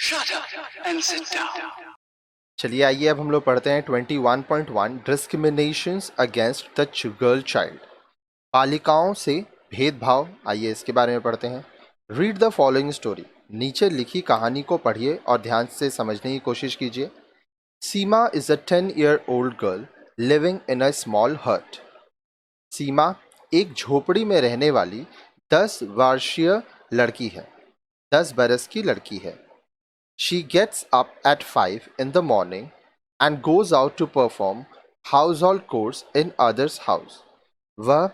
Shut up and sit down. चलिए आइए अब हम लोग पढ़ते हैं 21.1 discriminations against the girl child. बालिकाओं से भेदभाव। आइए इसके बारे में पढ़ते हैं। Read the following story. नीचे लिखी कहानी को पढ़िए और ध्यान से समझने की कोशिश कीजिए। Seema is a 10-year-old girl living in a small hut. Seema एक झोपड़ी में रहने वाली 10 वर्षीय लड़की है। 10 बरस की लड़की है। She gets up at 5 in the morning and goes out to perform household chores in others' house. वह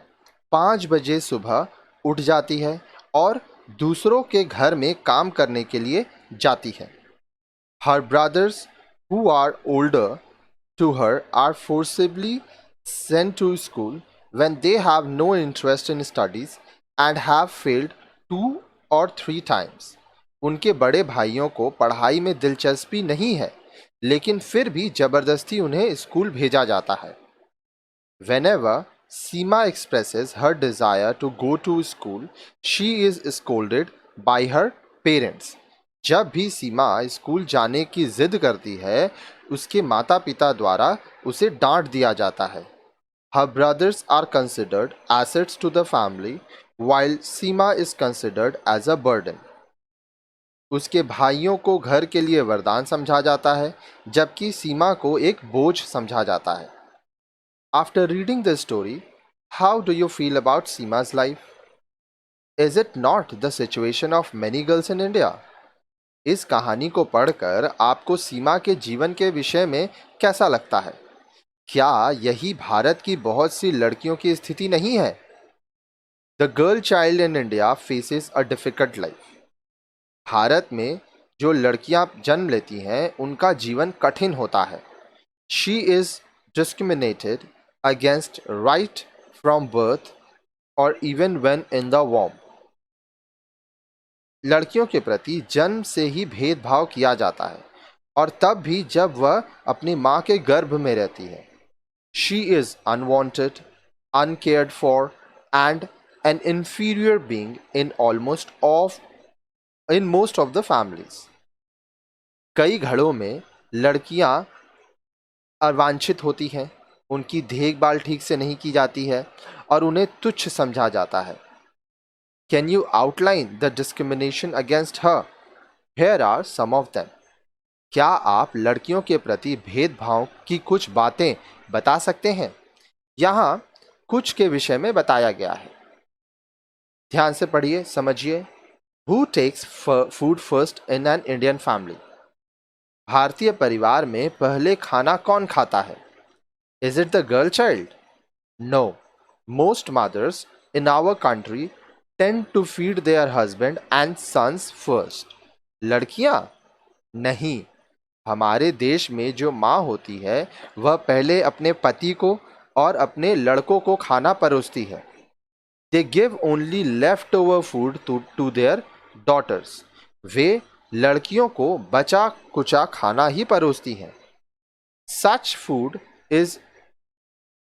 5 बजे सुबह उठ जाती है और दूसरों के घर में काम करने के लिए जाती है। Her brothers, who are older to her, are forcibly sent to school when they have no interest in studies and have failed 2 or 3 times. उनके बड़े भाइयों को पढ़ाई में दिलचस्पी नहीं है, लेकिन फिर भी जबरदस्ती उन्हें स्कूल भेजा जाता है। Whenever Seema expresses her desire to go to school, she is scolded by her parents. जब भी सीमा स्कूल जाने की जिद करती है, उसके माता पिता द्वारा उसे डांट दिया जाता है। Her brothers are considered assets to the family, while Seema is considered as a burden. उसके भाइयों को घर के लिए वरदान समझा जाता है, जबकि सीमा को एक बोझ समझा जाता है। After reading this story, how do you feel about Seema's life? Is it not the situation of many girls in India? इस कहानी को पढ़कर आपको सीमा के जीवन के विषय में कैसा लगता है? क्या यही भारत की बहुत सी लड़कियों की स्थिति नहीं है? The girl child in India faces a difficult life. Bharat में जो लड़कियां जन्म लेती हैं उनका जीवन कठिन होता है। She is discriminated against right from birth or even when in the womb. लड़कियों के प्रति जन्म से ही भेदभाव किया जाता है और तब भी जब वह अपनी माँ के गर्भ में रहती है। She is unwanted, uncared for and an inferior being in most of the families. कई घरों में लड़कियां अवांछित होती हैं, उनकी देखभाल ठीक से नहीं की जाती है और उन्हें तुच्छ समझा जाता है। Can you outline the discrimination against her? Here are some of them. क्या आप लड़कियों के प्रति भेदभाव की कुछ बातें बता सकते हैं? यहाँ कुछ के विषय में बताया गया है। ध्यान से पढ़िए, समझिए। Who takes food first in an Indian family? भारतीय परिवार में पहले खाना कौन खाता है? Is it the girl child? No. Most mothers in our country tend to feed their husband and sons first. लड़कियां? नहीं। हमारे देश में जो माँ होती है वह पहले अपने पति को और अपने लड़कों को खाना परोसती है। They give only leftover food to their daughters. वे लड़कियों को बचा कुचा खाना ही परोसती हैं। Such food is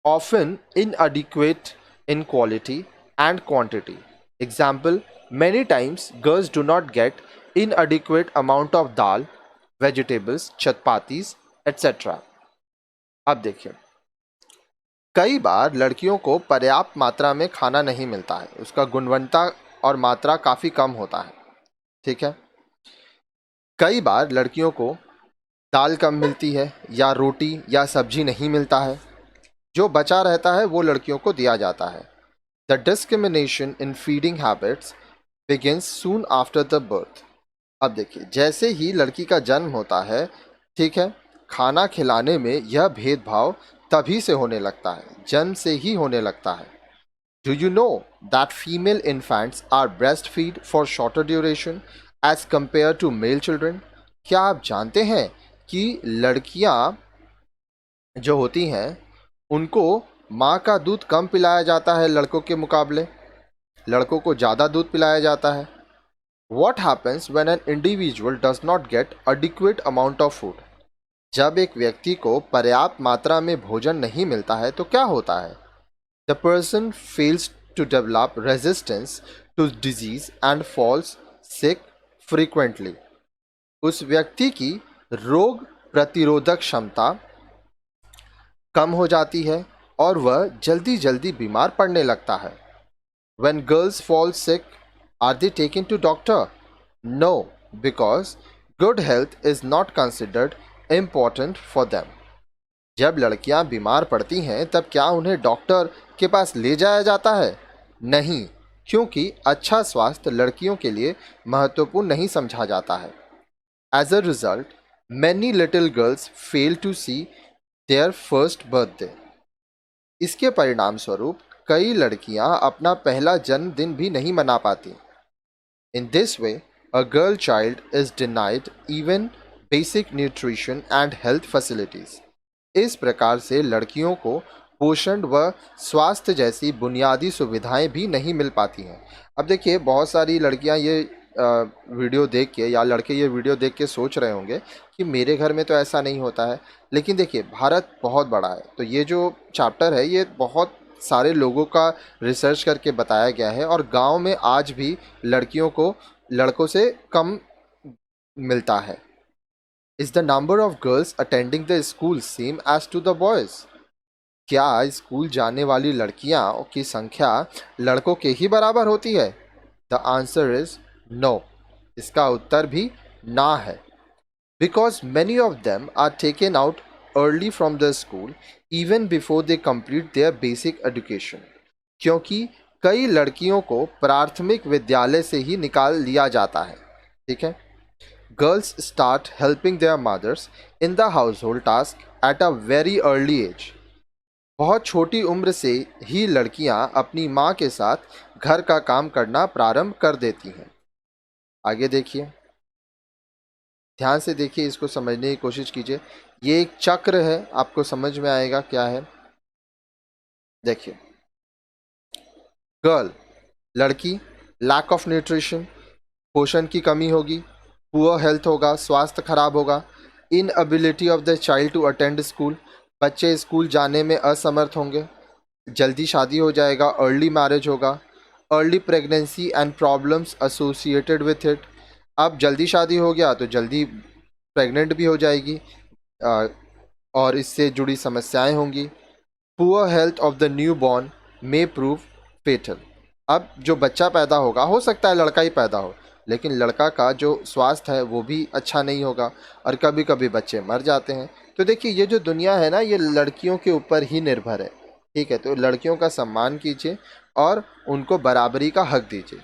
often inadequate in quality and quantity. Example, many times girls do not get inadequate amount of dal, vegetables, chapatis, etc. अब देखिए, कई बार लड़कियों को पर्याप्त मात्रा में खाना नहीं मिलता है, उसका गुणवत्ता और मात्रा काफ़ी कम होता है। ठीक है। कई बार लड़कियों को दाल कम मिलती है या रोटी या सब्जी नहीं मिलता है। जो बचा रहता है वो लड़कियों को दिया जाता है। The discrimination in feeding habits begins soon after the birth. अब देखिए, जैसे ही लड़की का जन्म होता है, ठीक है, खाना खिलाने में यह भेदभाव तभी से होने लगता है, जन्म से ही होने लगता है। Do you know that female infants are breast feed for shorter duration as compare to male children? क्या आप जानते हैं कि लड़कियां जो होती हैं उनको माँ का दूध कम पिलाया जाता है लड़कों के मुकाबले, लड़कों को ज़्यादा दूध पिलाया जाता है। What happens when an individual does not get adequate amount of food? जब एक व्यक्ति को पर्याप्त मात्रा में भोजन नहीं मिलता है तो क्या होता है? The person fails to develop resistance to disease and falls sick frequently. उस व्यक्ति की रोग प्रतिरोधक क्षमता कम हो जाती है और वह जल्दी जल्दी बीमार पड़ने लगता है। When girls fall sick, are they taken to doctor? No, because good health is not considered important for them. जब लड़कियां बीमार पड़ती हैं तब क्या उन्हें डॉक्टर के पास ले जाया जाता है? नहीं, क्योंकि अच्छा स्वास्थ्य लड़कियों के लिए महत्वपूर्ण नहीं समझा जाता है। As a result, many little girls fail to see their first birthday. इसके परिणाम स्वरूप कई लड़कियां अपना पहला जन्मदिन भी नहीं मना पाती। In this way, a girl child is denied even basic nutrition and health facilities. इस प्रकार से लड़कियों को पोषण व स्वास्थ्य जैसी बुनियादी सुविधाएं भी नहीं मिल पाती हैं। अब देखिए, बहुत सारी लड़कियां ये वीडियो देख के या लड़के ये वीडियो देख के सोच रहे होंगे कि मेरे घर में तो ऐसा नहीं होता है। लेकिन देखिए, भारत बहुत बड़ा है, तो ये जो चैप्टर है ये बहुत सारे लोगों का रिसर्च करके बताया गया है और गांव में आज भी लड़कियों को लड़कों से कम मिलता है। Is the number of girls attending the school same as to the boys? क्या स्कूल जाने वाली लड़कियां की संख्या लड़कों के ही बराबर होती है? The answer is no. इसका उत्तर भी ना है। Because many of them are taken out early from the school even before they complete their basic education. क्योंकि कई लड़कियों को प्राथमिक विद्यालय से ही निकाल लिया जाता है। ठीक है। Girls start helping their mothers in the household task at a very early age. बहुत छोटी उम्र से ही लड़कियां अपनी माँ के साथ घर का काम करना प्रारंभ कर देती हैं। आगे देखिए, ध्यान से देखिए, इसको समझने की कोशिश कीजिए। ये एक चक्र है, आपको समझ में आएगा क्या है। देखिए, गर्ल लड़की, लैक ऑफ न्यूट्रिशन पोषण की कमी होगी, पुअर हेल्थ होगा, स्वास्थ्य खराब होगा, inability of the child to attend school बच्चे स्कूल जाने में असमर्थ होंगे, जल्दी शादी हो जाएगा, अर्ली मैरिज होगा, early pregnancy and problems associated with it. अब जल्दी शादी हो गया तो जल्दी प्रेग्नेंट भी हो जाएगी और इससे जुड़ी समस्याएं होंगी। Poor health of the newborn may prove fatal. अब जो बच्चा पैदा होगा, हो सकता है लड़का ही पैदा हो, लेकिन लड़का का जो स्वास्थ्य है वो भी अच्छा नहीं होगा और कभी कभी बच्चे मर जाते हैं। तो देखिए, ये जो दुनिया है ना, ये लड़कियों के ऊपर ही निर्भर है। ठीक है, तो लड़कियों का सम्मान कीजिए और उनको बराबरी का हक दीजिए।